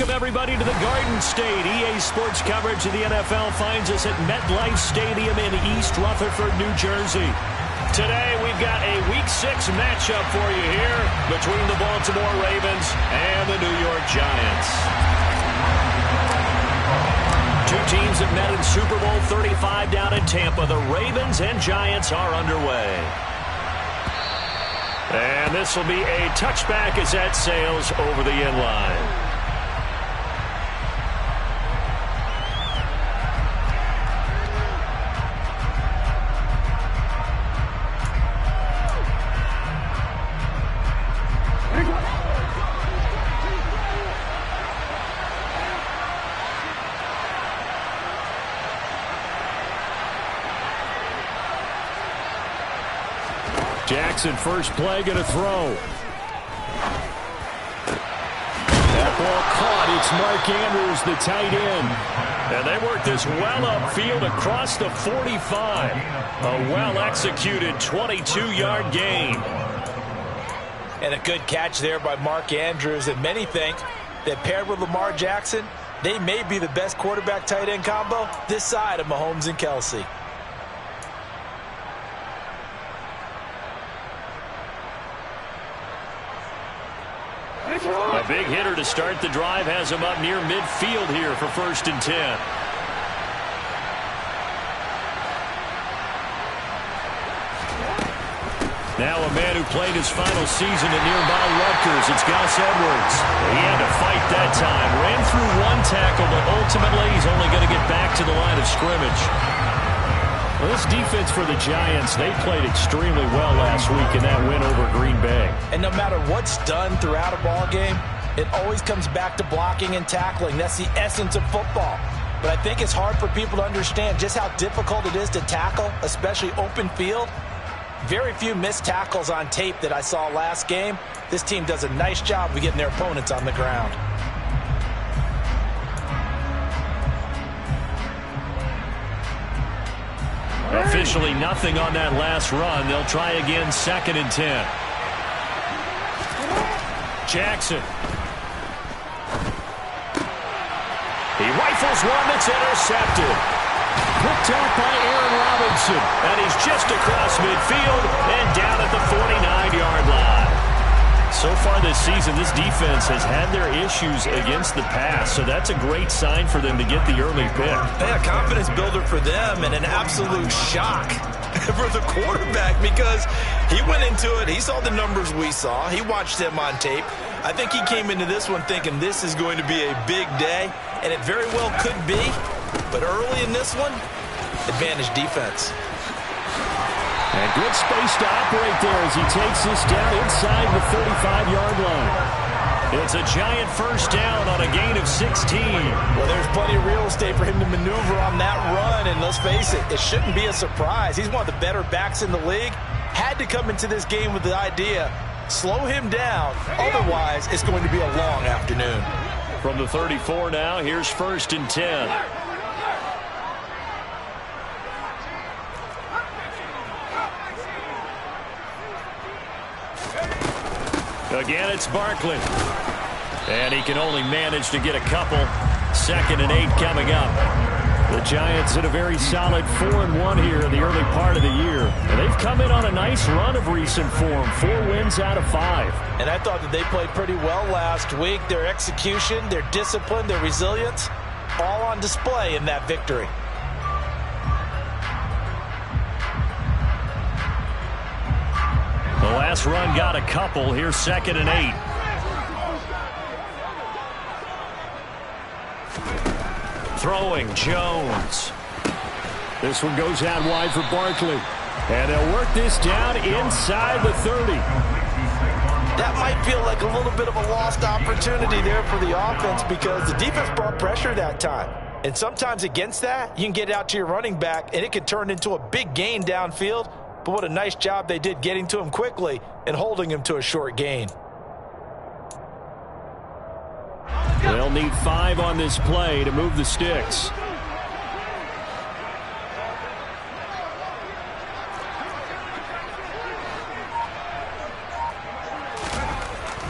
Welcome, everybody, to the Garden State. EA Sports coverage of the NFL finds us at MetLife Stadium in East Rutherford, New Jersey. Today, we've got a Week 6 matchup for you here between the Baltimore Ravens and the New York Giants. Two teams that met in Super Bowl 35 down in Tampa. The Ravens and Giants are underway. And this will be a touchback as that sails over the end line. Jackson, first play, going to throw. That ball caught. It's Mark Andrews, the tight end. And they work this well upfield across the 45. A well-executed 22-yard gain. And a good catch there by Mark Andrews. And many think that paired with Lamar Jackson, they may be the best quarterback-tight end combo this side of Mahomes and Kelsey. A big hitter to start the drive has him up near midfield here for 1st and 10. Now a man who played his final season at nearby Rutgers. It's Gus Edwards. He had to fight that time. Ran through one tackle, but ultimately he's only going to get back to the line of scrimmage. Well, this defense for the Giants, they played extremely well last week in that win over Green Bay. And no matter what's done throughout a ball game, it always comes back to blocking and tackling. That's the essence of football. But I think it's hard for people to understand just how difficult it is to tackle, especially open field. Very few missed tackles on tape that I saw last game. This team does a nice job of getting their opponents on the ground. Officially nothing on that last run. They'll try again 2nd and 10. Jackson. He rifles one that's intercepted. Picked off by Aaron Robinson. And he's just across midfield and down at the 49-yard line. So far this season, this defense has had their issues against the pass, so that's a great sign for them to get the early pick. Yeah, a confidence builder for them and an absolute shock for the quarterback because he went into it. He saw the numbers we saw. He watched them on tape. I think he came into this one thinking this is going to be a big day, and it very well could be. But early in this one, advantage defense. And good space to operate there as he takes this down inside the 35-yard line. It's a Giant first down on a gain of 16. Well, there's plenty of real estate for him to maneuver on that run, and let's face it, it shouldn't be a surprise. He's one of the better backs in the league. Had to come into this game with the idea, slow him down, otherwise it's going to be a long afternoon. From the 34 now, here's 1st and 10. Again, it's Barkley. And he can only manage to get a couple. 2nd and 8 coming up. The Giants in a very solid 4-1 here in the early part of the year. And they've come in on a nice run of recent form. 4 wins out of 5. And I thought that they played pretty well last week. Their execution, their discipline, their resilience, all on display in that victory. The last run got a couple. Here's 2nd and 8. Throwing, Jones. This one goes out wide for Barkley. And they'll work this down inside the 30. That might feel like a little bit of a lost opportunity there for the offense because the defense brought pressure that time. And sometimes against that, you can get out to your running back, and it could turn into a big gain downfield. But what a nice job they did getting to him quickly and holding him to a short gain. They'll need 5 on this play to move the sticks.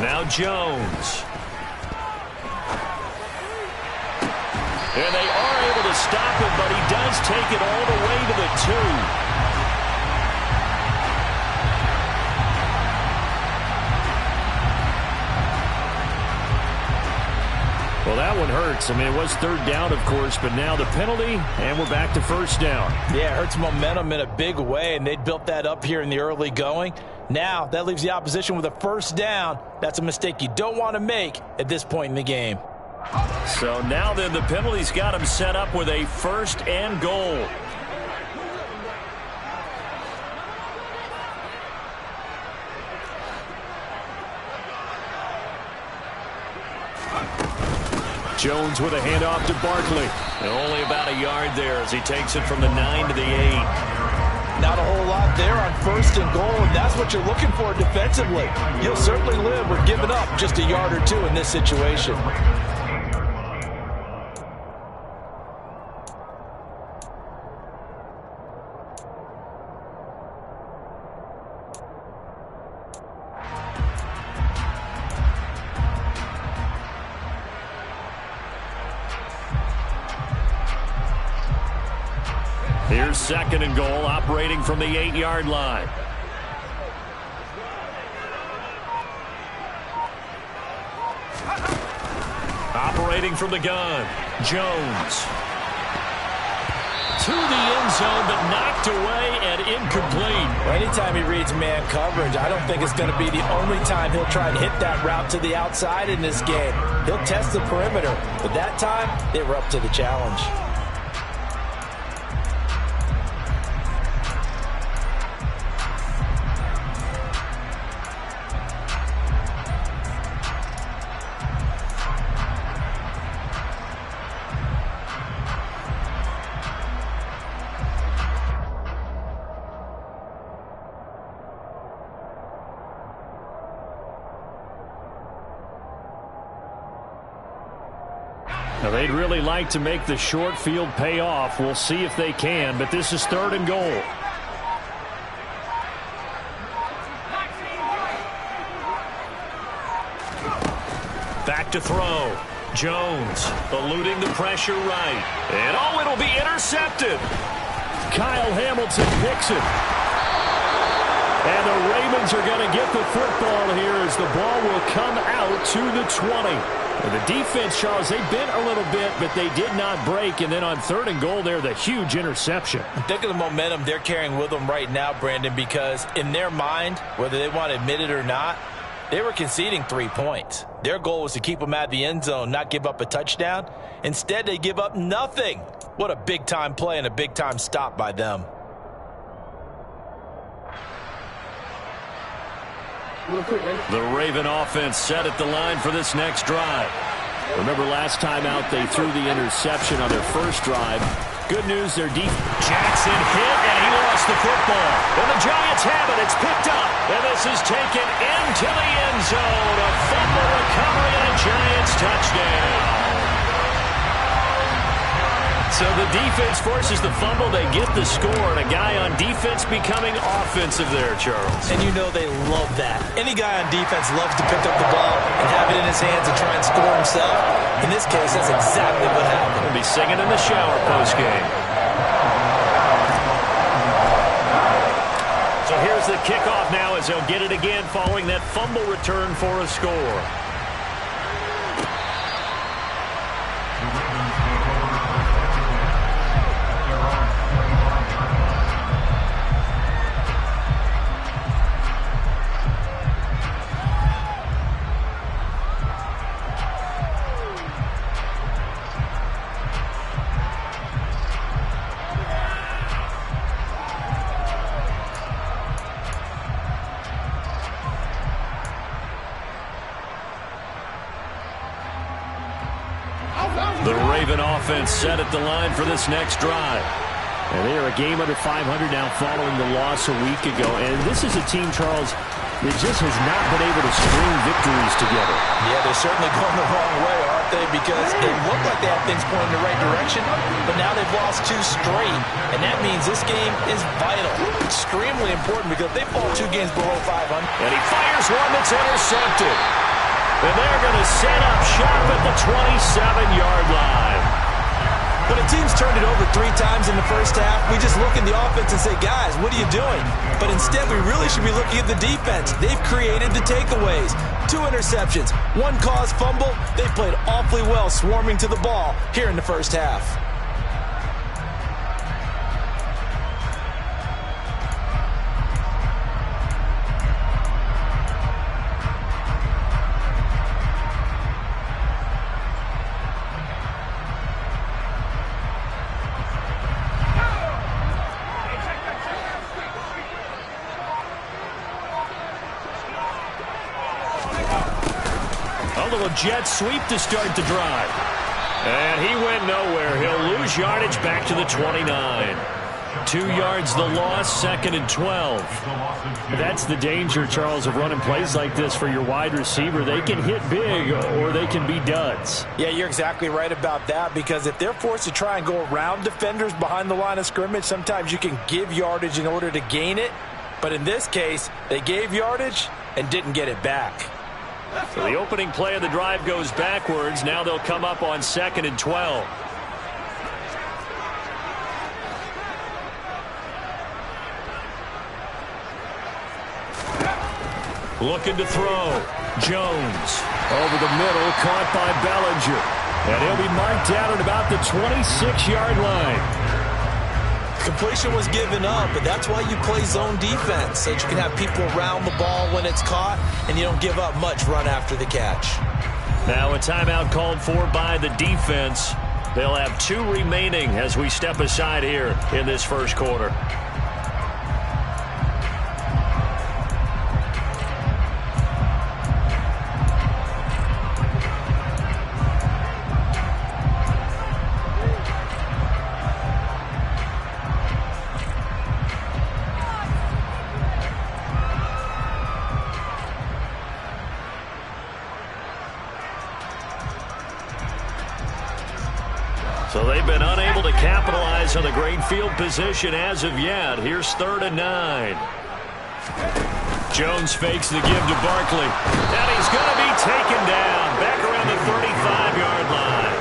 Now Jones. And they are able to stop him, but he does take it all the way to the 2. Well, that one hurts. I mean, it was third down, of course, but now the penalty, and we're back to first down. Yeah, it hurts momentum in a big way, and they built that up here in the early going. Now, that leaves the opposition with a first down. That's a mistake you don't want to make at this point in the game. So now then, the penalty's got him set up with a first and goal. Jones with a handoff to Barkley. And only about a yard there as he takes it from the 9 to the 8. Not a whole lot there on first and goal, and that's what you're looking for defensively. You'll certainly live with giving up just a yard or two in this situation. Here's second and goal, operating from the 8-yard line. Operating from the gun, Jones. To the end zone, but knocked away and incomplete. Anytime he reads man coverage, I don't think it's going to be the only time he'll try and hit that route to the outside in this game. He'll test the perimeter, but that time, they were up to the challenge. Now, they'd really like to make the short field pay off. We'll see if they can, but this is third and goal. Back to throw. Jones eluding the pressure right. And oh, it'll be intercepted. Kyle Hamilton picks it. And the Ravens are going to get the football here as the ball will come out to the 20. And the defense, Charles, they bent a little bit, but they did not break. And then on third and goal there, the huge interception. Think of the momentum they're carrying with them right now, Brandon, because in their mind, whether they want to admit it or not, they were conceding 3 points. Their goal was to keep them at the end zone, not give up a touchdown. Instead, they give up nothing. What a big-time play and a big-time stop by them. The Raven offense set at the line for this next drive. Remember last time out they threw the interception on their first drive. Good news, their defense. Jackson hit and he lost the football. And the Giants have it. It's picked up. And this is taken into the end zone. A fumble recovery and a Giants touchdown. So the defense forces the fumble. They get the score. And a guy on defense becoming offensive there, Charles. And you know they love that. Any guy on defense loves to pick up the ball and have it in his hands and try and score himself. In this case, that's exactly what happened. He'll be singing in the shower postgame. So here's the kickoff now as he'll get it again following that fumble return for a score. The Raven offense set at the line for this next drive. And they are a game under 500 now following the loss a week ago. And this is a team, Charles, that just has not been able to string victories together. Yeah, they're certainly going the wrong way, aren't they? Because it looked like they had things pointing in the right direction, but now they've lost 2 straight. And that means this game is vital, extremely important, because if they fall 2 games below 500. And he fires one that's intercepted. And they're going to set up shop at the 27-yard line. team's turned it over 3 times in the first half. We just look at the offense and say, guys, what are you doing? But instead, we really should be looking at the defense. They've created the takeaways. 2 interceptions, 1 caused fumble. They played awfully well swarming to the ball here in the first half. A little jet sweep to start the drive. And he went nowhere. He'll lose yardage back to the 29. 2 yards the loss, 2nd and 12. That's the danger, Charles, of running plays like this for your wide receiver. They can hit big or they can be duds. Yeah, you're exactly right about that, because if they're forced to try and go around defenders behind the line of scrimmage, sometimes you can give yardage in order to gain it. But in this case, they gave yardage and didn't get it back. So the opening play of the drive goes backwards. Now they'll come up on 2nd and 12. Looking to throw. Jones over the middle, caught by Bellinger. And he'll be marked down at about the 26-yard line. Completion was given up, but that's why you play zone defense, so that you can have people around the ball when it's caught, and you don't give up much run after the catch. Now a timeout called for by the defense. They'll have 2 remaining as we step aside here in this first quarter. So they've been unable to capitalize on the great field position as of yet. Here's 3rd and 9. Jones fakes the give to Barkley. And he's going to be taken down back around the 35-yard line.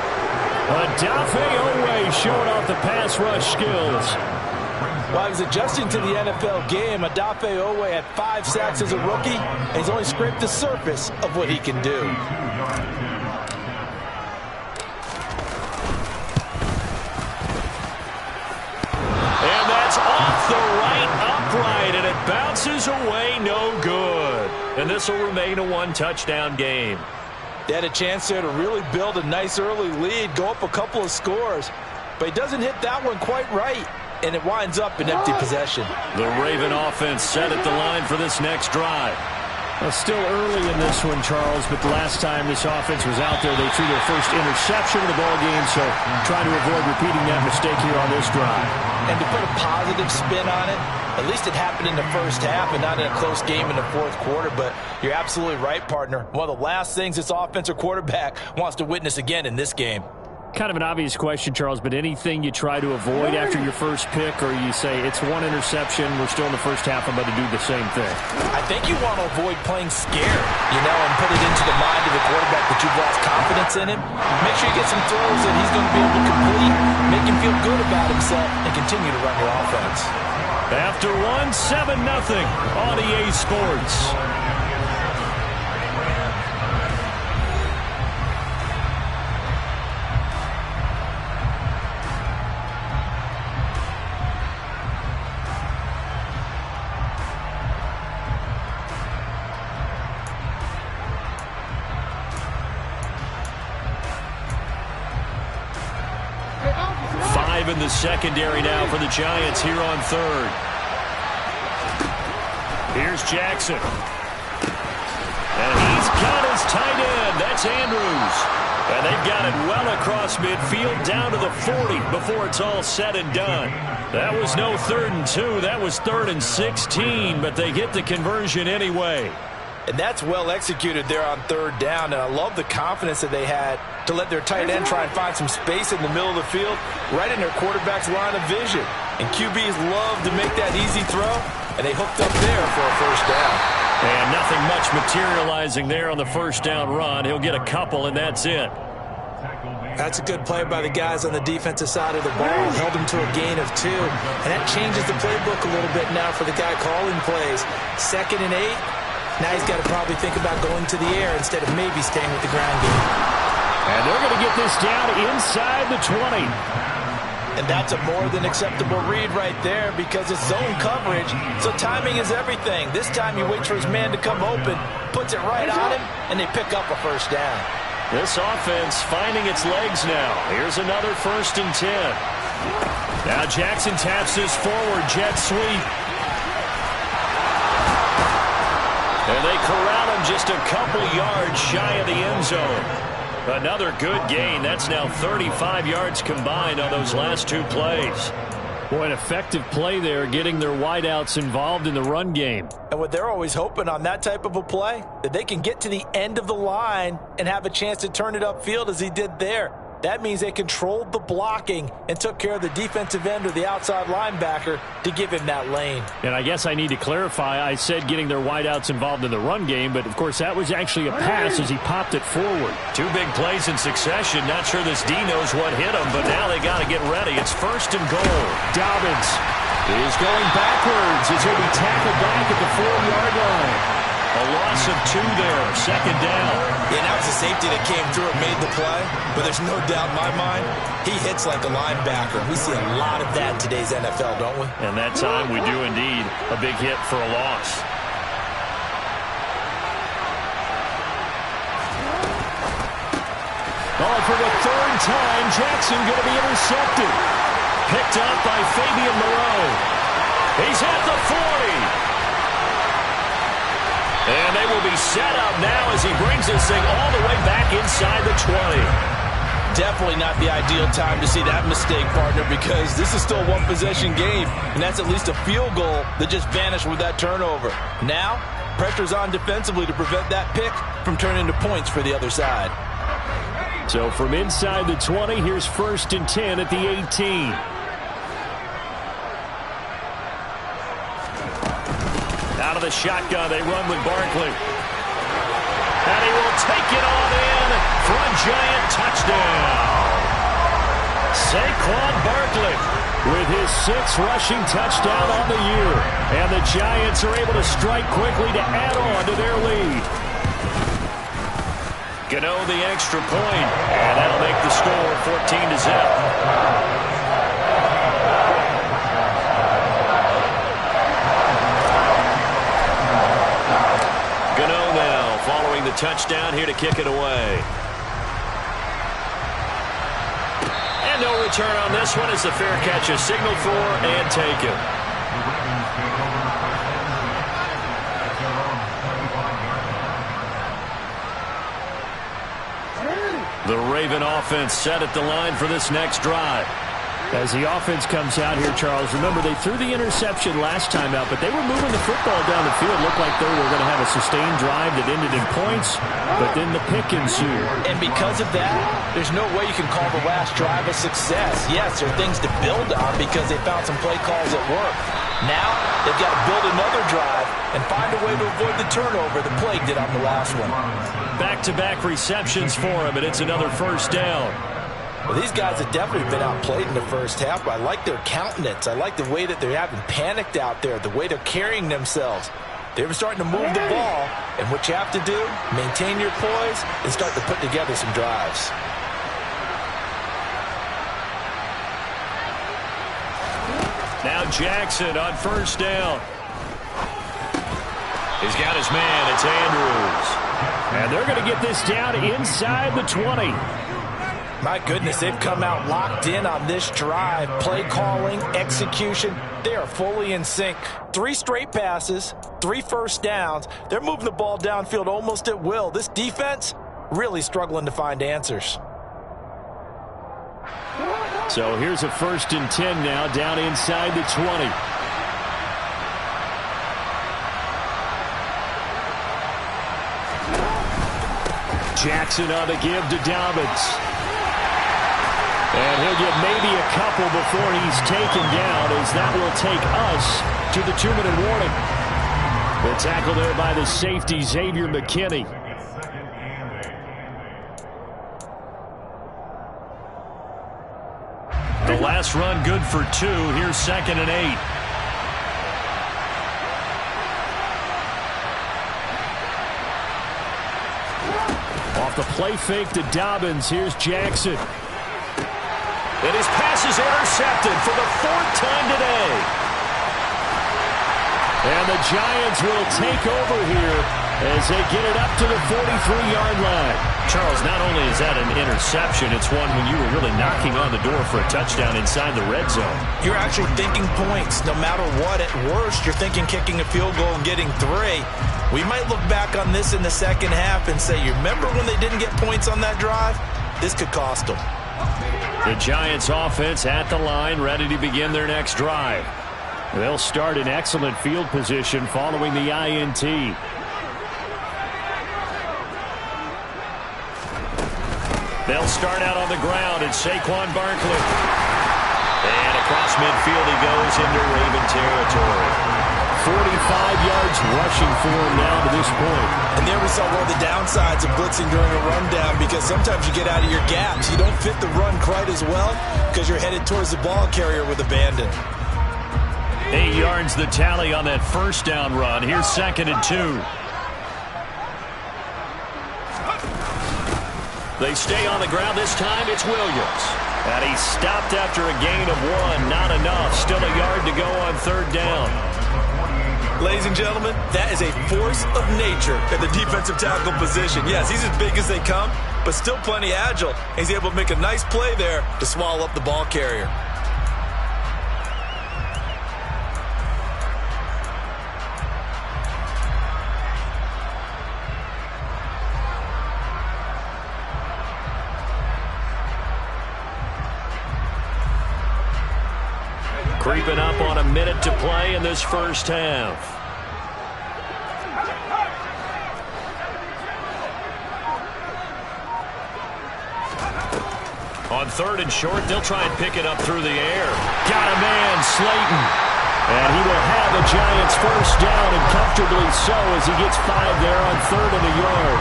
Odafe Oweh showing off the pass rush skills. While he was adjusting to the NFL game, Odafe Oweh had 5 sacks as a rookie, and he's only scraped the surface of what he can do. Off the right upright, and it bounces away, no good. And this will remain a 1-touchdown game. They had a chance there to really build a nice early lead, go up a couple of scores. But he doesn't hit that one quite right, and it winds up in empty possession. The Raven offense set at the line for this next drive. Well, still early in this one, Charles, but the last time this offense was out there, they threw their first interception of the ball game, so trying to avoid repeating that mistake here on this drive. And to put a positive spin on it, at least it happened in the first half and not in a close game in the fourth quarter. But you're absolutely right, partner. One of the last things this offensive quarterback wants to witness again in this game. Kind of an obvious question, Charles, but anything you try to avoid after your first pick, or you say it's 1 interception, we're still in the first half, I'm about to do the same thing? I think you want to avoid playing scared, and put it into the mind of the quarterback that you've lost confidence in him. Make sure you get some throws that he's going to be able to complete, make him feel good about himself, and continue to run your offense. After 7-0 on EA Sports. In the secondary now for the Giants here on 3rd. Here's Jackson. And he's got his tight end. That's Andrews. And they've got it well across midfield down to the 40 before it's all said and done. That was no 3rd and 2. That was 3rd and 16, but they get the conversion anyway. And that's well executed there on 3rd down. And I love the confidence that they had to let their tight end try and find some space in the middle of the field, right in their quarterback's line of vision. And QBs love to make that easy throw, and they hooked up there for a 1st down. And nothing much materializing there on the 1st down run. He'll get a couple, and that's it. That's a good play by the guys on the defensive side of the ball. Held them to a gain of 2. And that changes the playbook a little bit now for the guy calling plays. 2nd and 8. Now he's got to probably think about going to the air instead of maybe staying with the ground game. And they're going to get this down inside the 20. And that's a more than acceptable read right there because it's zone coverage, so timing is everything. This time he waits for his man to come open, puts it right on him, and they pick up a first down. This offense finding its legs now. Here's another 1st and 10. Now Jackson taps this forward jet sweep. And they corral him just a couple yards shy of the end zone. Another good gain. That's now 35 yards combined on those last 2 plays. Boy, an effective play there, getting their wideouts involved in the run game. And what they're always hoping on that type of a play, that they can get to the end of the line and have a chance to turn it upfield as he did there. That means they controlled the blocking and took care of the defensive end or the outside linebacker to give him that lane. And I guess I need to clarify, I said getting their wideouts involved in the run game, but of course that was actually a pass as he popped it forward. 2 big plays in succession. Not sure this D knows what hit him, but now they got to get ready. It's 1st and goal. Dobbins is going backwards as he'll be tackled back at the 4-yard line. A loss of 2 there, 2nd down. Yeah, that was the safety that came through and made the play, but there's no doubt in my mind, he hits like a linebacker. We see a lot of that in today's NFL, don't we? And that time we do indeed. A big hit for a loss. Oh, for the 3rd time, Jackson going to be intercepted. Picked up by Fabian Moreau. He's at the 40. And they will be set up now as he brings this thing all the way back inside the 20. Definitely not the ideal time to see that mistake, partner, because this is still a one-possession game, and that's at least a field goal that just vanished with that turnover. Now, pressure's on defensively to prevent that pick from turning into points for the other side. So from inside the 20, here's 1st and 10 at the 18. Out of the shotgun, they run with Barkley. And he will take it on in for a giant touchdown. Saquon Barkley with his 6th rushing touchdown on the year. And the Giants are able to strike quickly to add on to their lead. Gano the extra point, and that'll make the score 14-0. Following the touchdown here to kick it away. And no return on this one as the fair catch is signaled for and taken. The Raven offense set at the line for this next drive. As the offense comes out here, Charles, remember they threw the interception last time out, but they were moving the football down the field. Looked like they were going to have a sustained drive that ended in points, but then the pick ensued. And because of that, there's no way you can call the last drive a success. Yes, there are things to build on because they found some play calls that work. Now, they've got to build another drive and find a way to avoid the turnover the Plague did on the last one. Back-to-back receptions for him, and it's another 1st down. Well, these guys have definitely been outplayed in the first half, but I like their countenance. I like the way that they haven't panicked out there, the way they're carrying themselves. They're starting to move the ball, and what you have to do, maintain your poise and start to put together some drives. Now Jackson on 1st down. He's got his man. It's Andrews. And they're going to get this down inside the 20. My goodness, they've come out locked in on this drive. Play calling, execution, they are fully in sync. 3 straight passes, 3 first downs. They're moving the ball downfield almost at will. This defense really struggling to find answers. So here's a 1st and 10 now down inside the 20. Jackson on the give to Dobbins. And he'll get maybe a couple before he's taken down, as that will take us to the 2-minute warning. The tackle there by the safety, Xavier McKinney. The last run good for 2. Here's 2nd and 8. Off the play fake to Dobbins. Here's Jackson. And his pass is intercepted for the 4th time today. And the Giants will take over here as they get it up to the 43-yard line. Charles, not only is that an interception, it's one when you were really knocking on the door for a touchdown inside the red zone. You're actually thinking points. No matter what, at worst, you're thinking kicking a field goal and getting 3. We might look back on this in the second half and say, you remember when they didn't get points on that drive? This could cost them. The Giants offense at the line, ready to begin their next drive. They'll start in excellent field position following the INT. They'll start out on the ground. It's Saquon Barkley. And across midfield he goes into Raven territory. 45 yards rushing for him now to this point. And there we saw one of the downsides of blitzing during a rundown, because sometimes you get out of your gaps. You don't fit the run quite as well because you're headed towards the ball carrier with abandon. 8 yards the tally on that first down run. Here's 2nd and 2. They stay on the ground. This time it's Williams. And he's stopped after a gain of 1. Not enough. Still a yard to go on 3rd down. Ladies and gentlemen, that is a force of nature at the defensive tackle position. Yes, he's as big as they come, but still plenty agile. He's able to make a nice play there to swallow up the ball carrier. Creeping up on a minute to play in this first half. On 3rd and short, they'll try and pick it up through the air. Got a man, Slayton. And he will have the Giants first down, and comfortably so, as he gets 5 there on 3rd and a yard.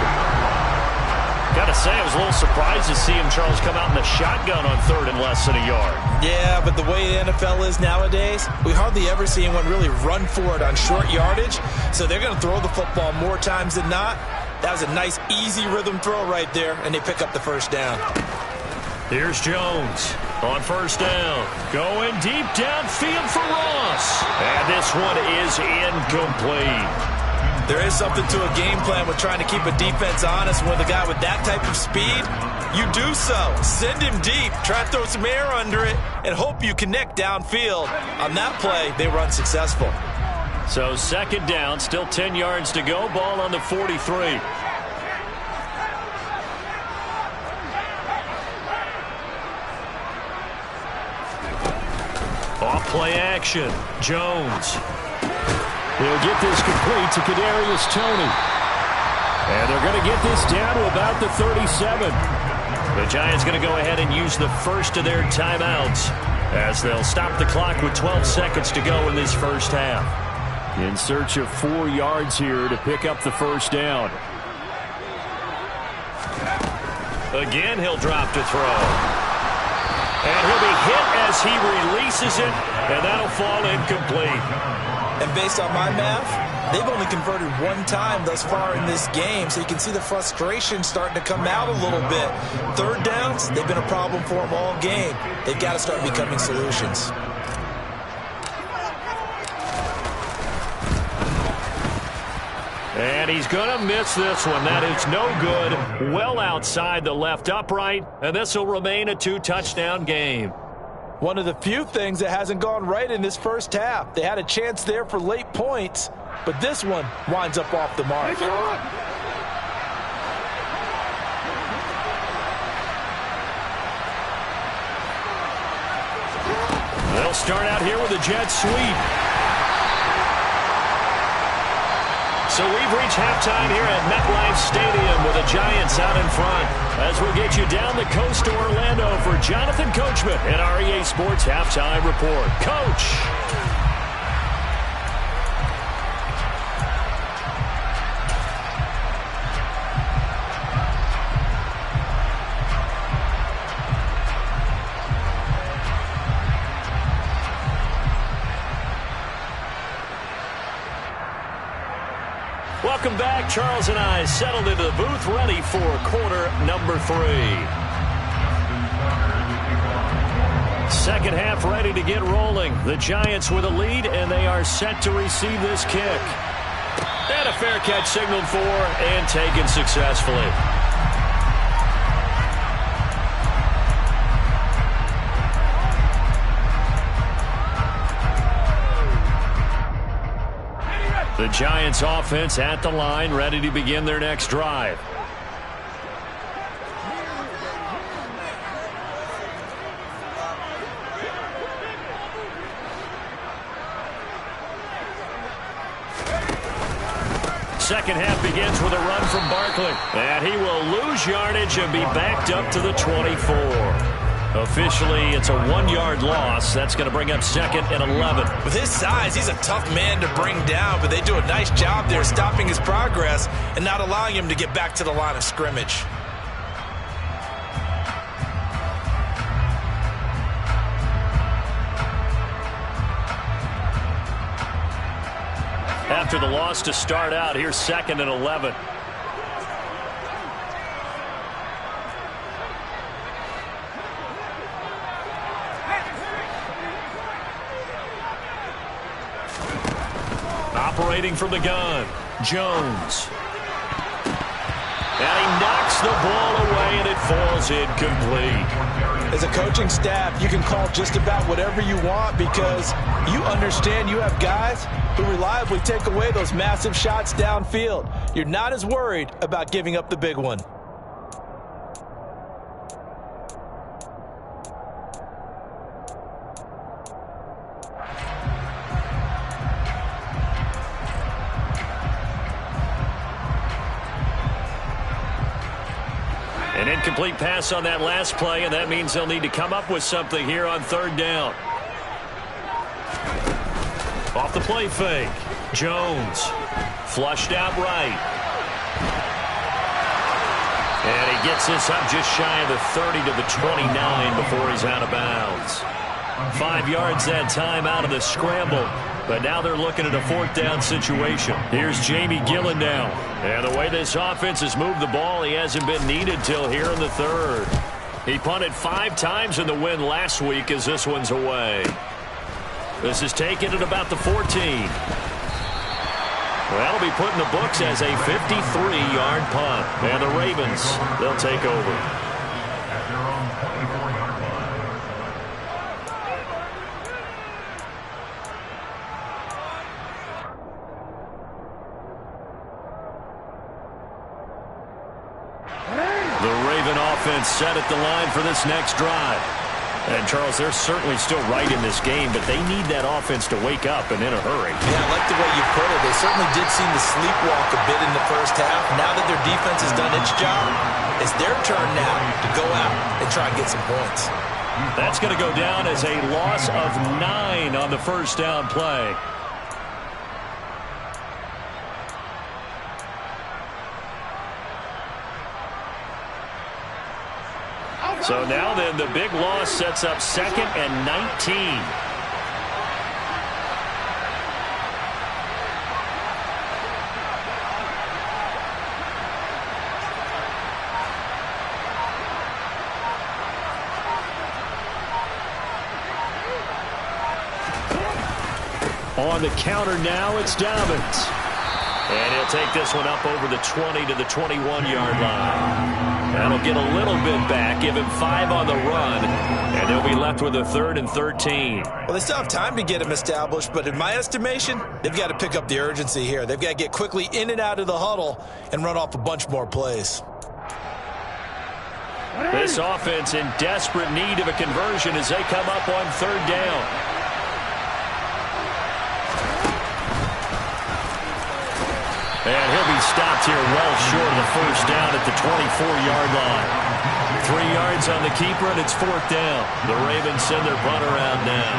Got to say, I was a little surprised to see him, Charles, come out in the shotgun on 3rd and less than a yard. Yeah, but the way the NFL is nowadays, we hardly ever see anyone really run for it on short yardage. So they're going to throw the football more times than not. That was a nice, easy rhythm throw right there, and they pick up the first down. Here's Jones on 1st down. Going deep downfield for Ross. And this one is incomplete. There is something to a game plan with trying to keep a defense honest. With a guy with that type of speed, you do so. Send him deep, try to throw some air under it, and hope you connect downfield. On that play, they were unsuccessful. So 2nd down, still 10 yards to go. Ball on the 43. Off play action. Jones. He'll get this complete to Kadarius Toney. And they're going to get this down to about the 37. The Giants going to go ahead and use the first of their timeouts as they'll stop the clock with 12 seconds to go in this first half. In search of 4 yards here to pick up the first down. Again, he'll drop to throw. And he'll be hit as he releases it, and that'll fall incomplete. And based on my math, they've only converted 1 time thus far in this game, so you can see the frustration starting to come out a little bit. 3rd downs, they've been a problem for them all game. They've got to start becoming solutions. And he's going to miss this one. That is no good. Well outside the left upright, and this will remain a 2-touchdown game. One of the few things that hasn't gone right in this first half. They had a chance there for late points, but this one winds up off the mark. They'll start out here with a jet sweep. So we've reached halftime here at MetLife Stadium with the Giants out in front. As we'll get you down the coast to Orlando for Jonathan Coachman and our EA Sports Halftime Report. Coach. Welcome back. Charles and I settled into the booth, ready for quarter number 3. Second half ready to get rolling. The Giants with a lead, and they are set to receive this kick. And a fair catch signaled for and taken successfully. The Giants offense at the line, ready to begin their next drive. Second half begins with a run from Barkley. And he will lose yardage and be backed up to the 24. Officially, it's a 1-yard loss. That's going to bring up second and 11. With his size, he's a tough man to bring down, but they do a nice job there stopping his progress and not allowing him to get back to the line of scrimmage. After the loss to start out, here's second and 11. Operating from the gun, Jones. And he knocks the ball away, and it falls incomplete. As a coaching staff, you can call just about whatever you want because you understand you have guys who reliably take away those massive shots downfield. You're not as worried about giving up the big one. An incomplete pass on that last play, and that means they'll need to come up with something here on third down. Off the play fake. Jones. Flushed out right. And he gets this up just shy of the 30 to the 29 before he's out of bounds. 5 yards that time out of the scramble. But now they're looking at a fourth down situation. Here's Jamie Gillen now. And the way this offense has moved the ball, he hasn't been needed till here in the third. He punted 5 times in the win last week as this one's away. This is taken at about the 14. Well, that'll be put in the books as a 53-yard punt. And the Ravens, they'll take over. Set at the line for this next drive. And, Charles, they're certainly still right in this game, but they need that offense to wake up and in a hurry. Yeah, I like the way you put it. They certainly did seem to sleepwalk a bit in the first half. Now that their defense has done its job, it's their turn now to go out and try and get some points. That's going to go down as a loss of 9 on the first down play. So now then, the big loss sets up second and 19. On the counter now, it's Dobbins. And he'll take this one up over the 20 to the 21-yard line. That'll get a little bit back, give him 5 on the run, and they'll be left with a 3rd and 13. Well, they still have time to get him established, but in my estimation, they've got to pick up the urgency here. They've got to get quickly in and out of the huddle and run off a bunch more plays. This offense in desperate need of a conversion as they come up on third down. And he'll be stopped here well short of the first down at the 24-yard line. 3 yards on the keeper, and it's fourth down. The Ravens send their punter out now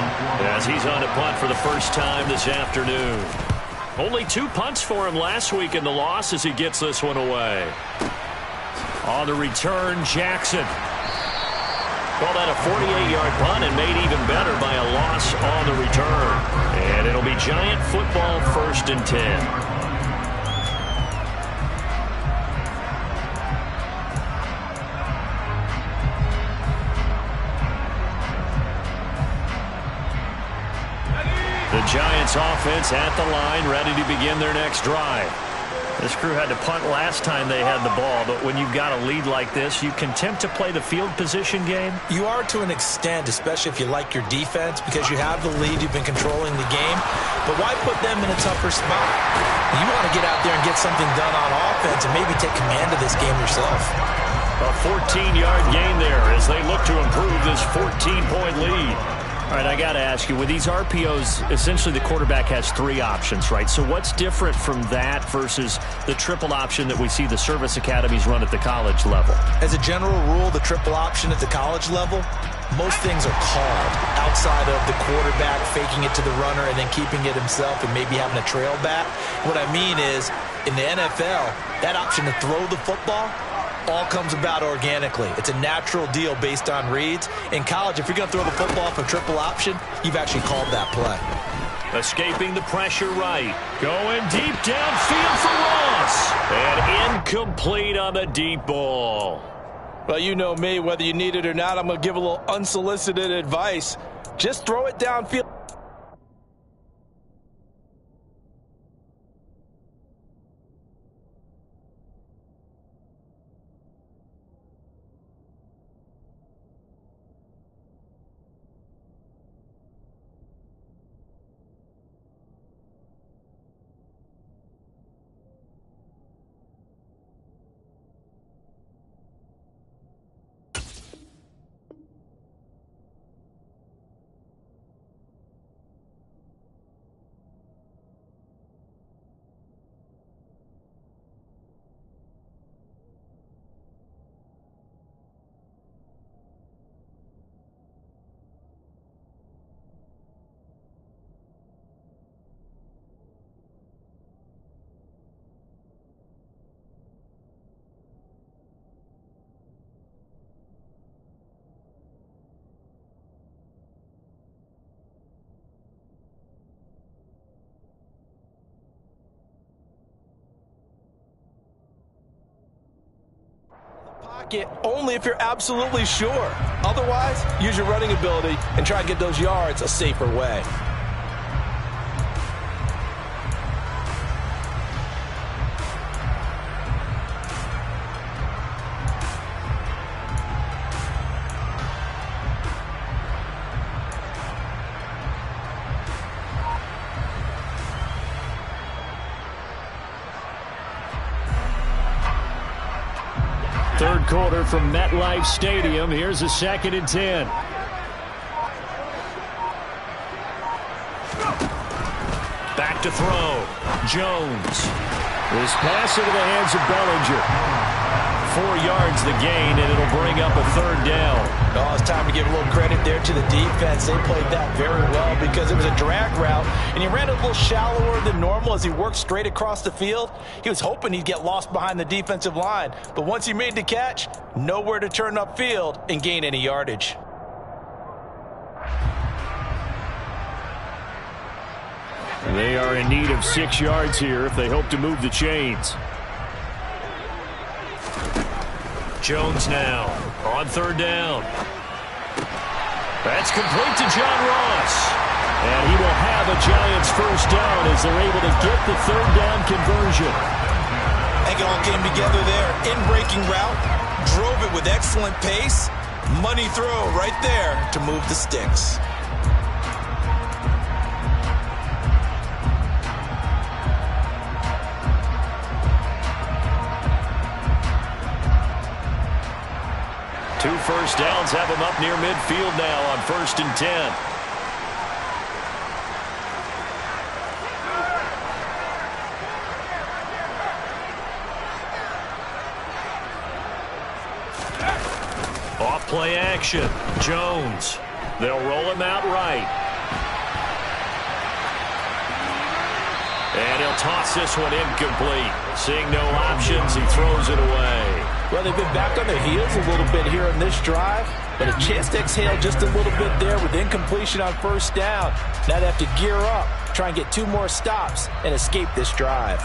as he's on a punt for the first time this afternoon. Only 2 punts for him last week in the loss as he gets this one away. On the return, Jackson. Called that a 48-yard punt and made even better by a loss on the return. And it'll be Giant football, 1st and 10. The Giants offense at the line, ready to begin their next drive. This crew had to punt last time they had the ball, but when you've got a lead like this, you can tempt to play the field position game. You are to an extent, especially if you like your defense, because you have the lead, you've been controlling the game. But why put them in a tougher spot? You want to get out there and get something done on offense and maybe take command of this game yourself. A 14-yard gain there as they look to improve this 14-point lead. All right, I got to ask you, with these RPOs, essentially the quarterback has 3 options, right? So what's different from that versus the triple option that we see the service academies run at the college level? As a general rule, the triple option at the college level, most things are called outside of the quarterback faking it to the runner and then keeping it himself and maybe having a trail back. What I mean is, in the NFL, that option to throw the football all comes about organically. It's a natural deal based on reads. In college, if you're going to throw the football for triple option, you've actually called that play. Escaping the pressure right. Going deep downfield for Ross. And incomplete on the deep ball. Well, you know me, whether you need it or not, I'm going to give a little unsolicited advice. Just throw it downfield. Only if you're absolutely sure. Otherwise, use your running ability and try to get those yards a safer way. Third quarter from MetLife Stadium. Here's a 2nd and 10. Back to throw. Jones. This pass into the hands of Bellinger. 4 yards the gain, and it'll bring up a 3rd down. Oh, it's time to give a little credit there to the defense. They played that very well because it was a drag route, and he ran a little shallower than normal as he worked straight across the field. He was hoping he'd get lost behind the defensive line, but once he made the catch, nowhere to turn upfield and gain any yardage. They are in need of 6 yards here if they hope to move the chains. Jones now on 3rd down. That's complete to John Ross. And he will have a Giants 1st down as they're able to get the 3rd down conversion. I think it all came together there. In-breaking route, drove it with excellent pace. Money throw right there to move the sticks. Two 1st downs have him up near midfield now on 1st and 10. Off play action. Jones. They'll roll him out right. And he'll toss this one incomplete. Seeing no options, he throws it away. Well, they've been back on their heels a little bit here on this drive, but a chance to exhale just a little bit there with incompletion on 1st down. Now they have to gear up, try and get 2 more stops, and escape this drive.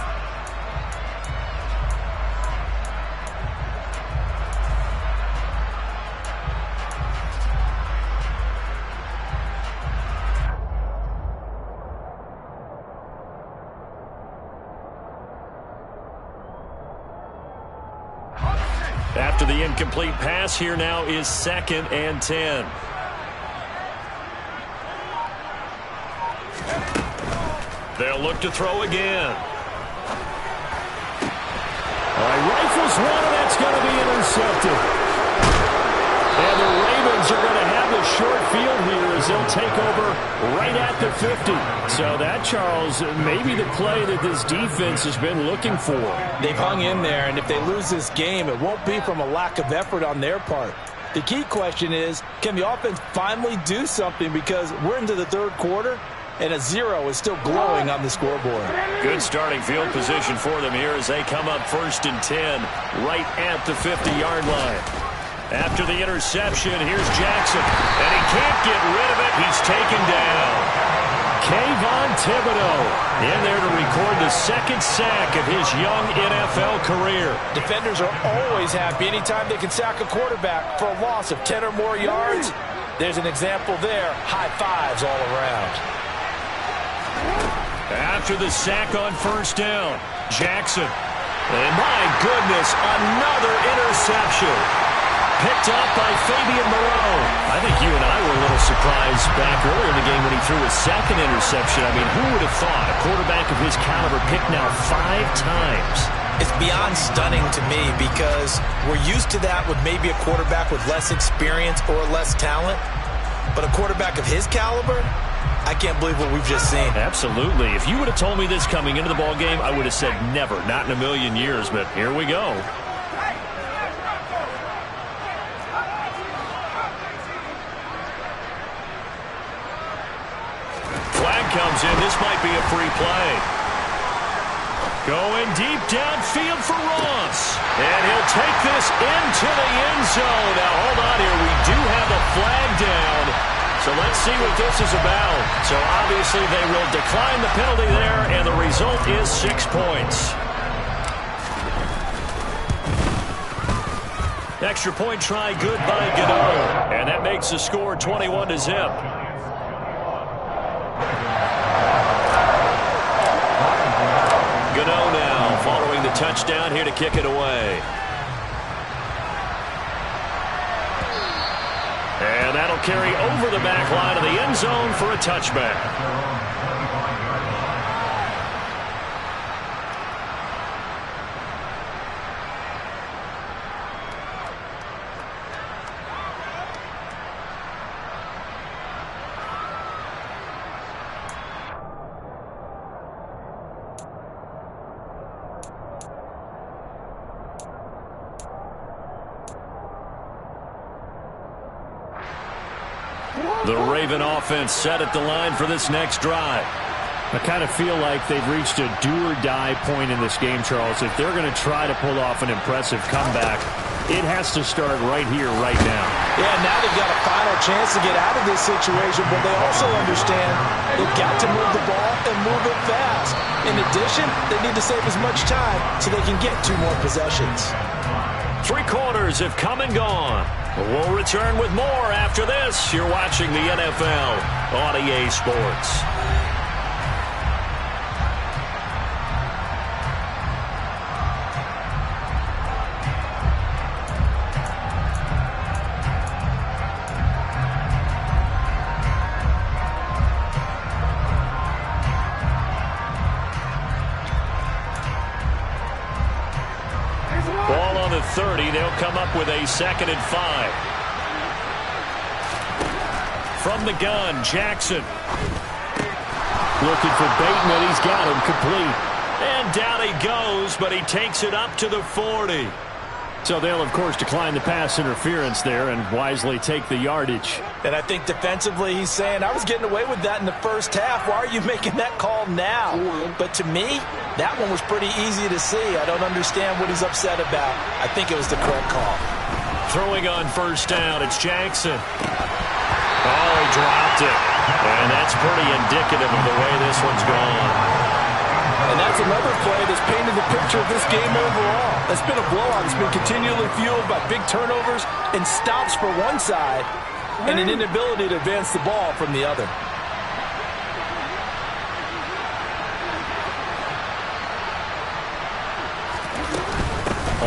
After the incomplete pass, here now is 2nd and 10. They'll look to throw again. Rifles one, and that's going to be intercepted. And the Ravens are going to have the short field here as they'll take over right at the 50. So that, Charles, may be the play that this defense has been looking for. They've hung in there, and if they lose this game, it won't be from a lack of effort on their part. The key question is, can the offense finally do something, because we're into the third quarter, and a 0 is still glowing on the scoreboard. Good starting field position for them here as they come up 1st and 10 right at the 50-yard line. After the interception, here's Jackson, and he can't get rid of it. He's taken down. Kayvon Thibodeaux in there to record the 2nd sack of his young NFL career. Defenders are always happy anytime they can sack a quarterback for a loss of 10 or more yards. There's an example there. High fives all around. After the sack on 1st down, Jackson. And my goodness, another interception. Picked up by Fabian Moreau. I think you and I were a little surprised back earlier in the game when he threw his 2nd interception. I mean, who would have thought a quarterback of his caliber picked now 5 times? It's beyond stunning to me, because we're used to that with maybe a quarterback with less experience or less talent. But a quarterback of his caliber, I can't believe what we've just seen. Absolutely. If you would have told me this coming into the ball game, I would have said never, not in a million years, but here we go. Flag comes in. This might be a free play. Going deep downfield for Ross. And he'll take this into the end zone. Now, hold on here. We do have a flag down. So let's see what this is about. So obviously they will decline the penalty there, and the result is 6 points. Extra point try good by Gano. And that makes the score 21-0. Gano now following the touchdown here to kick it away. And that'll carry over the back line of the end zone for a touchback. The Raven offense set at the line for this next drive. I kind of feel like they've reached a do-or-die point in this game, Charles. If they're going to try to pull off an impressive comeback, it has to start right here, right now. Yeah, now they've got a final chance to get out of this situation, but they also understand they've got to move the ball and move it fast. In addition, they need to save as much time so they can get 2 more possessions. 3 quarters have come and gone. We'll return with more after this. You're watching the NFL on EA Sports. Ball on the 30. They'll come up with a 2nd and 5. From the gun, Jackson. Looking for Bateman. He's got him complete. And down he goes, but he takes it up to the 40. So they'll, of course, decline the pass interference there and wisely take the yardage. And I think defensively he's saying, I was getting away with that in the first half. Why are you making that call now? But to me, that one was pretty easy to see. I don't understand what he's upset about. I think it was the correct call. Throwing on 1st down, it's Jackson. Oh, he dropped it. And that's pretty indicative of the way this one's gone. And that's another play that's painted the picture of this game overall. It's been a blowout. It's been continually fueled by big turnovers and stops for one side and an inability to advance the ball from the other.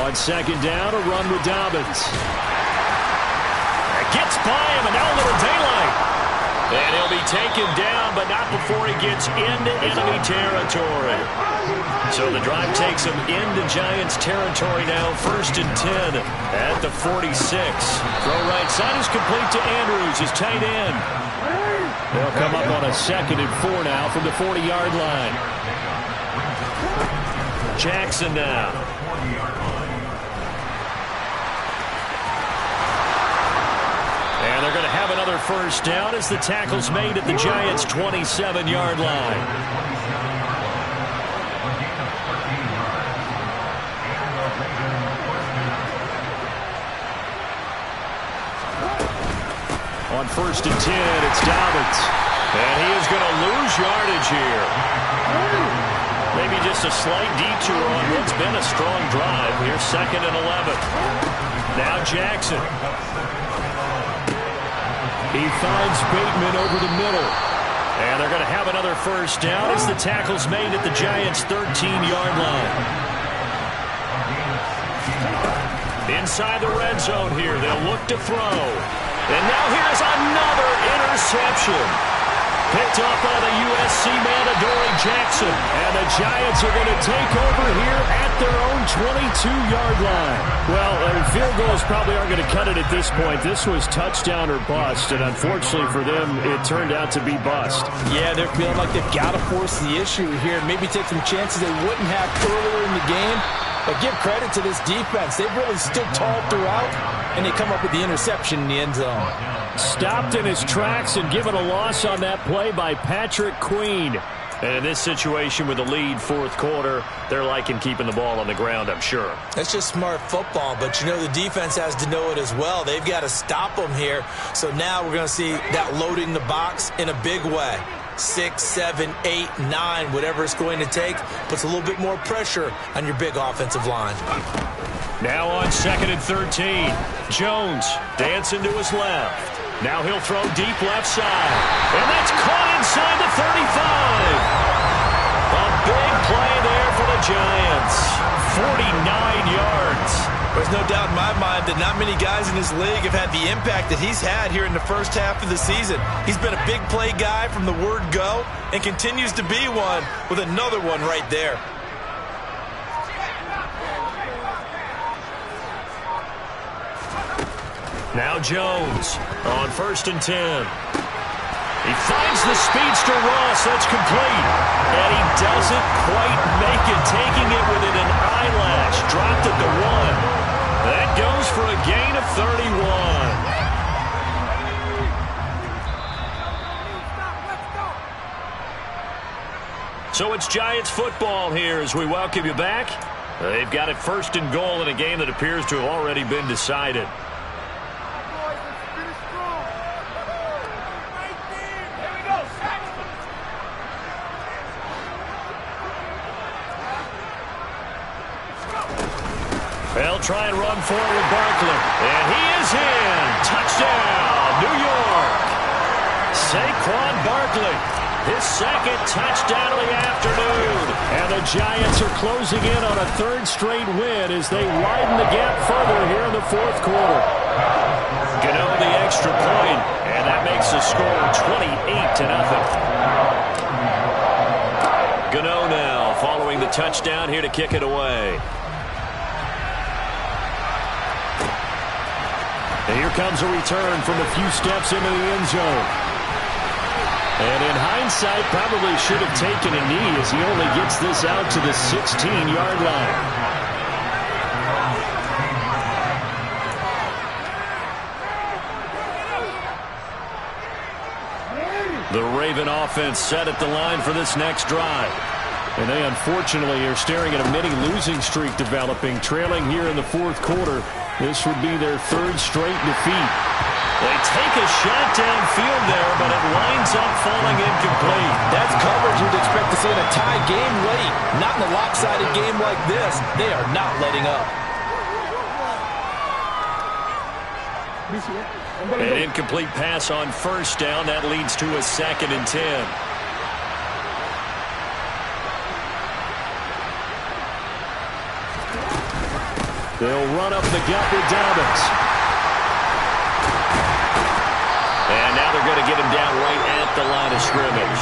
On second down, a run with Dobbins. Gets by him, and now a little daylight. And he'll be taken down, but not before he gets into enemy territory. So the drive takes him into Giants territory now, 1st and 10 at the 46. Throw right side is complete to Andrews, his tight end. They'll come up on a 2nd and 4 now from the 40-yard line. Jackson now. And they're going to have another first down as the tackle's made at the Giants' 27-yard line. On 1st and 10, it's Dobbins. And he is going to lose yardage here. Maybe just a slight detour on what's been a strong drive. Here's 2nd and 11. Now Jackson. He finds Bateman over the middle. And they're going to have another first down as the tackle's made at the Giants' 13-yard line. Inside the red zone here, they'll look to throw. And now here's another interception. Picked off by the USC man, Adoree Jackson. And the Giants are going to take over here at their own 22-yard line. Well, field goals probably aren't going to cut it at this point. This was touchdown or bust, and unfortunately for them, it turned out to be bust. Yeah, they're feeling like they've got to force the issue here and maybe take some chances they wouldn't have earlier in the game. But give credit to this defense. They've really stood tall throughout, and they come up with the interception in the end zone. Stopped in his tracks and given a loss on that play by Patrick Queen. And in this situation with the lead 4th quarter, they're liking keeping the ball on the ground, I'm sure. That's just smart football, but you know the defense has to know it as well. They've got to stop them here. So now we're going to see that loading the box in a big way. 6, 7, 8, 9, whatever it's going to take, puts a little bit more pressure on your big offensive line. Now on 2nd and 13, Jones dancing to his left. Now he'll throw deep left side. And that's caught inside the 35. A big play there for the Giants. 49 yards. There's no doubt in my mind that not many guys in this league have had the impact that he's had here in the first half of the season. He's been a big play guy from the word go and continues to be one with another one right there. Now Jones on 1st and 10. He finds the speedster Ross. That's complete. And he doesn't quite make it, taking it within an eyelash. Dropped at the 1. That goes for a gain of 31. So it's Giants football here as we welcome you back. They've got it 1st and goal in a game that appears to have already been decided. They'll try and run forward with Barkley. And he is in. Touchdown, New York. Saquon Barkley, his 2nd touchdown of the afternoon. And the Giants are closing in on a 3rd straight win as they widen the gap further here in the 4th quarter. Gano the extra point, and that makes the score 28-0. Gano now following the touchdown here to kick it away. And here comes a return from a few steps into the end zone. And in hindsight, probably should have taken a knee as he only gets this out to the 16-yard line. The Raven offense set at the line for this next drive. And they unfortunately are staring at a mini losing streak developing, trailing here in the 4th quarter. This would be their 3rd straight defeat. They take a shot downfield there, but it winds up falling incomplete. That's coverage you'd expect to see in a tie game late. Not in a lopsided game like this. They are not letting up. An incomplete pass on 1st down. That leads to a 2nd and 10. They'll run up the gut with Dobbins. And now they're going to get him down right at the line of scrimmage.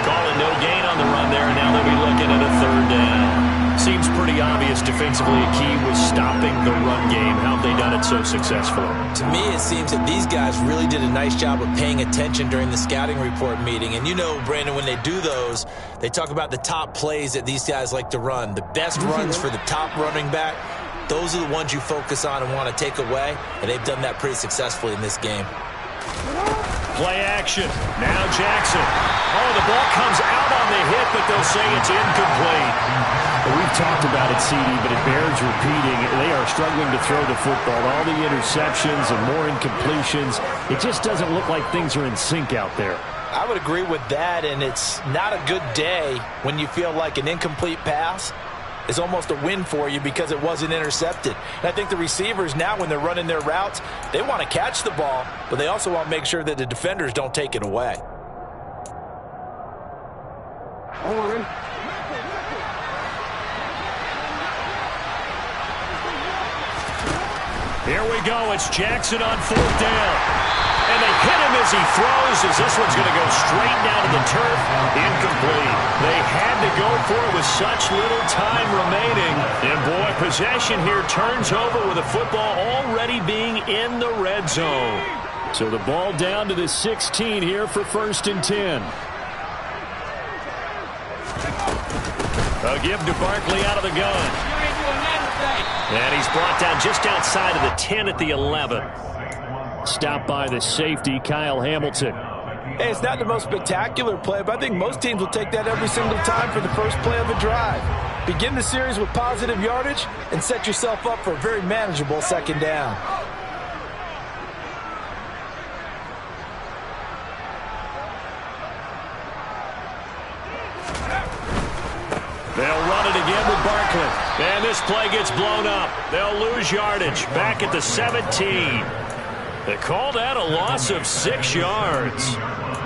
Calling no gain on the run there, and now they'll be looking at a third down. Seems pretty obvious defensively a key was stopping the run game. How have they done it so successfully? To me, it seems that these guys really did a nice job of paying attention during the scouting report meeting. And you know, Brandon, when they do those, they talk about the top plays that these guys like to run. The best runs for the top running back, those are the ones you focus on and want to take away. And they've done that pretty successfully in this game. Play action. Now Jackson. Oh, the ball comes out on the hit, but they'll say it's incomplete. We've talked about it, CD, but it bears repeating. They are struggling to throw the football. All the interceptions and more incompletions. It just doesn't look like things are in sync out there. I would agree with that, and it's not a good day when you feel like an incomplete pass is almost a win for you because it wasn't intercepted. And I think the receivers now, when they're running their routes, they want to catch the ball, but they also want to make sure that the defenders don't take it away. Here we go. It's Jackson on fourth down. And they hit him as he throws, as this one's going to go straight down to the turf. Incomplete. They had to go for it with such little time remaining. And, boy, possession here turns over with the football already being in the red zone. So the ball down to the 16 here for 1st and 10. A give to Barkley out of the gun. And he's brought down just outside of the 10 at the 11. Stopped by the safety, Kyle Hamilton. Hey, it's not the most spectacular play, but I think most teams will take that every single time for the first play of a drive. Begin the series with positive yardage and set yourself up for a very manageable second down. They'll run it again with Barkley. And this play gets blown up. They'll lose yardage back at the 17. They call that a loss of 6 yards.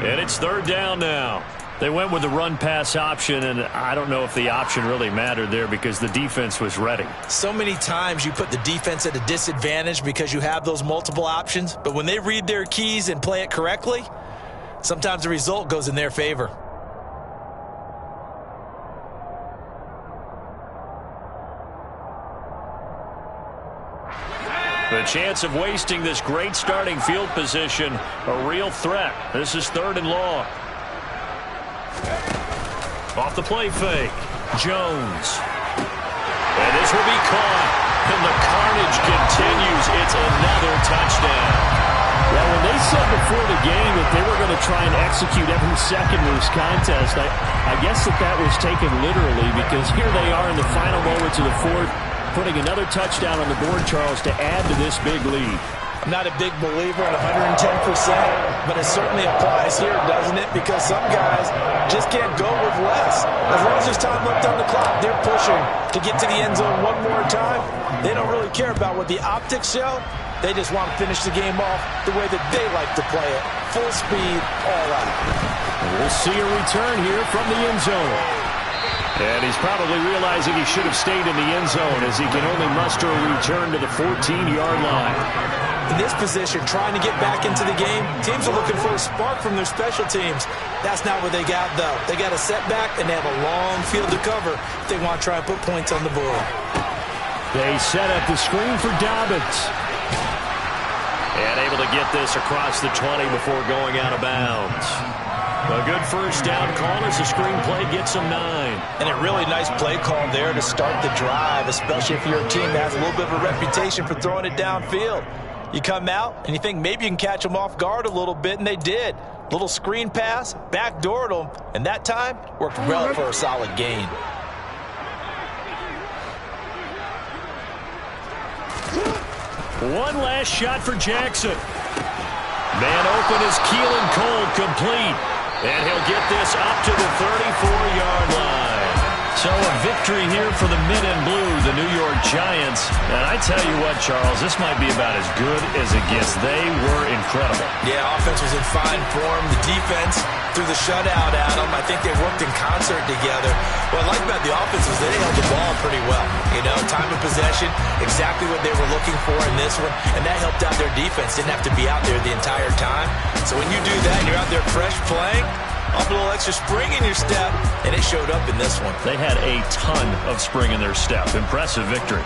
And it's third down now. They went with the run-pass option, and I don't know if the option really mattered there because the defense was ready. So many times you put the defense at a disadvantage because you have those multiple options. But when they read their keys and play it correctly, sometimes the result goes in their favor. The chance of wasting this great starting field position, a real threat. This is 3rd and long. Off the play fake, Jones. And this will be caught. And the carnage continues. It's another touchdown. Well, when they said before the game that they were going to try and execute every second of this contest, I guess that was taken literally because here they are in the final moments of the 4th, putting another touchdown on the board, Charles, to add to this big lead. I'm not a big believer at 110%, but it certainly applies here, doesn't it? Because some guys just can't go with less. As long as there's time left on the clock, they're pushing to get to the end zone one more time. They don't really care about what the optics show. They just want to finish the game off the way that they like to play it. Full speed, all out. And we'll see a return here from the end zone. And he's probably realizing he should have stayed in the end zone as he can only muster a return to the 14-yard line. In this position, trying to get back into the game, teams are looking for a spark from their special teams. That's not what they got, though. They got a setback, and they have a long field to cover if they want to try and put points on the board. They set up the screen for Dobbins. And able to get this across the 20 before going out of bounds. A good first down call as the screen play gets them 9. And a really nice play call there to start the drive, especially if you're a team that has a little bit of a reputation for throwing it downfield. You come out and you think maybe you can catch them off guard a little bit, and they did. Little screen pass, backdoored them, and that time worked well for a solid gain. One last shot for Jackson. Man open is Keelan Cole, complete. And he'll get this up to the 34-yard line. So a victory here for the men in blue, the New York Giants. And I tell you what, Charles, this might be about as good as it gets. They were incredible. Yeah, offense was in fine form. The defense threw the shutout at them. I think they worked in concert together. What I like about the offense was they held the ball pretty well. You know, time of possession, exactly what they were looking for in this one. And that helped out their defense. Didn't have to be out there the entire time. So when you do that and you're out there fresh playing, up a little extra spring in your step, and it showed up in this one. They had a ton of spring in their step. Impressive victory.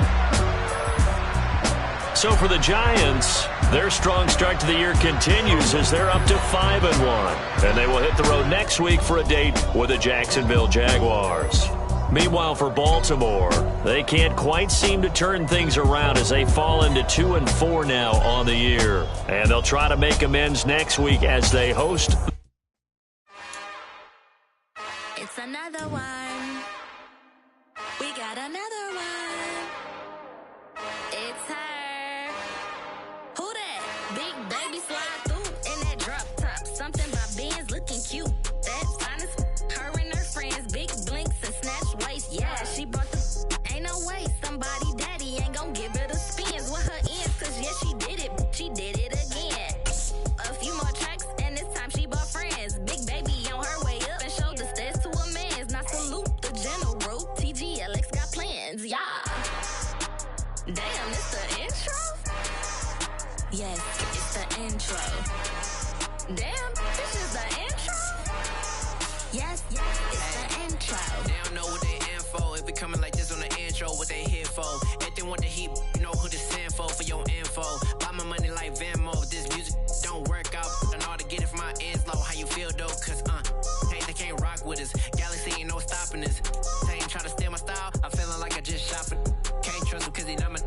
So for the Giants, their strong start to the year continues as they're up to 5-1. And they will hit the road next week for a date with the Jacksonville Jaguars. Meanwhile, for Baltimore, they can't quite seem to turn things around as they fall into 2-4 now on the year. And they'll try to make amends next week as they host. It's another one. We got another one. It's her. Who that? Big baby slide through in that drop top. Something by Benz looking cute. That's finest. Her and her friends, big blinks and snatch waist. Yeah, she brought the. Ain't no way somebody daddy ain't gon' give her the spins with her ends. Cause yeah, she did it. She did it again. A few more tracks and this time she bought friends. Big baby on her way up and showed the stairs to a man's. Now salute the general. TGLX got plans, yeah. Damn, it's the intro? Yes, it's the intro. Damn, this is the intro? Yes, it's the intro. They don't know what they in for. If it coming like this on the intro, what they here for? If they want the heat, you know who to send for your info. Buy my money like Venmo. If this music don't work out, I know how to get it from my ends low. How you feel though? Cause hey, they can't rock with us. Galaxy ain't no stopping us. They ain't try to steal my style. I'm feeling like I just shop it. Can't trust them cause they not my.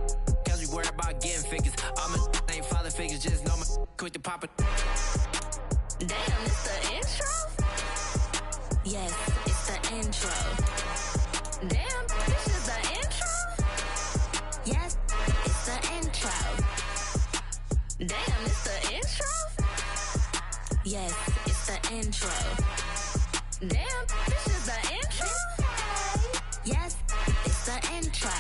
Cause we worried about getting figures. All my ain't father figures, just know my quick to pop it. Damn, it's the intro? Yes, it's the intro. Damn, this is the intro? Yes, it's the intro. Damn, it's the intro? Yes, it's the intro. Damn, this is the intro? Yes, it's the intro.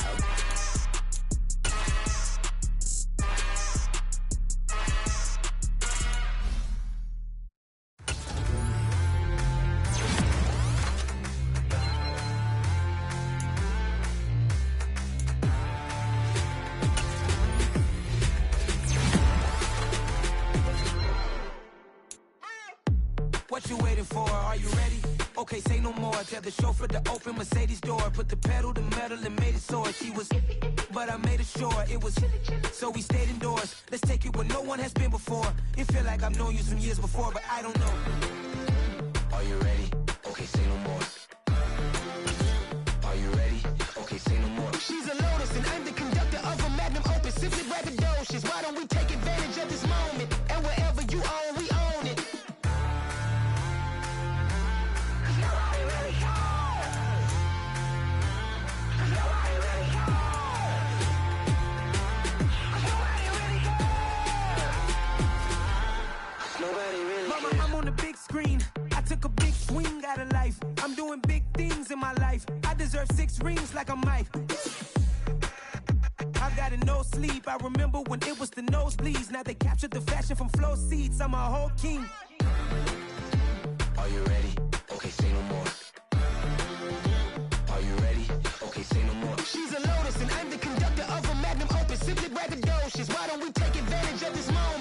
What you waiting for? Are you ready? Okay, say no more. Tell the chauffeur to open Mercedes door. Put the pedal to metal and made it soar. She was, but I made it sure it was. So we stayed indoors. Let's take it where no one has been before. It feel like I've known you some years before, but I don't know. Are you ready? Okay, say no more. Are you ready? Okay, say no more. She's a Lotus and I'm the conductor of a magnum opus. Simply braggadocious. Why don't we take advantage of this moment? And wherever you own, we own it. Mama, I'm on the big screen. I took a big swing out of life. I'm doing big things in my life. I deserve 6 rings like I'm Mike. I've got no sleep. I remember when it was the nosebleeds. Now they captured the fashion from flow seats. I'm a whole king. Are you ready? Okay, say no more.